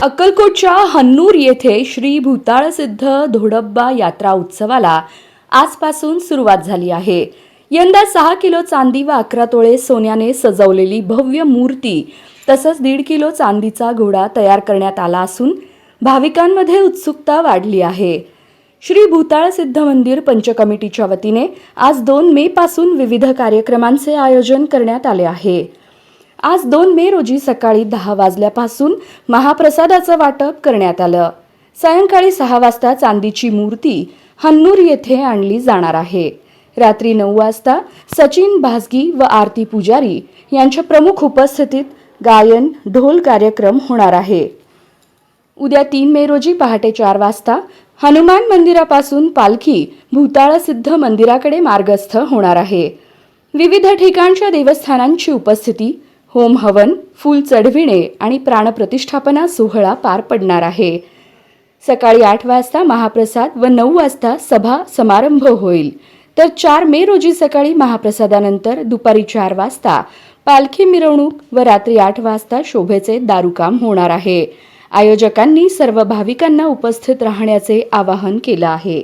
अक्कलकोटच्या हन्नूर येथे श्री भूताळसिद्ध धोडब्बा यात्रा उत्सवाला आजपासून सुरुवात झाली आहे. यंदा 6 किलो चांदी व 11 तोळे सोन्याने सजवलेली भव्य मूर्ती तसंच 1.5 किलो चांदीचा घोडा तयार करण्यात आला असून भाविकांमध्ये उत्सुकता वाढली आहे. श्री भूताळसिद्ध मंदिर पंच कमिटीच्या वतीने आज 2 मे पासून विविध कार्यक्रमांचे आयोजन करण्यात आले आहे. आज 2 मे रोजी सकाळी 10 वाजल्यापासून महाप्रसादाचं वाटप करण्यात आलं. सायंकाळी 6 वाजता चांदीची मूर्ती हन्नूर येथे आणली जाणार आहे. रात्री 9 वाजता सचिन भासगी व आरती पुजारी यांच्या प्रमुख उपस्थितीत गायन ढोल कार्यक्रम होणार आहे. उद्या 3 मे रोजी पहाटे 4 वाजता हनुमान मंदिरापासून पालखी भूताळसिद्ध मंदिराकडे मार्गस्थ होणार आहे. विविध ठिकाणच्या देवस्थानांची उपस्थिती, होम हवन, फूल चढविणे आणि प्राणप्रतिष्ठापना सोहळा पार पडणार आहे. सकाळी 8 वाजता महाप्रसाद व 9 वाजता सभा समारंभ होईल. तर 4 मे रोजी सकाळी महाप्रसादानंतर दुपारी 4 वाजता पालखी मिरवणूक व रात्री 8 वाजता शोभेचे दारूकाम होणार आहे. आयोजकांनी सर्व भाविकांना उपस्थित राहण्याचे आवाहन केलं आहे.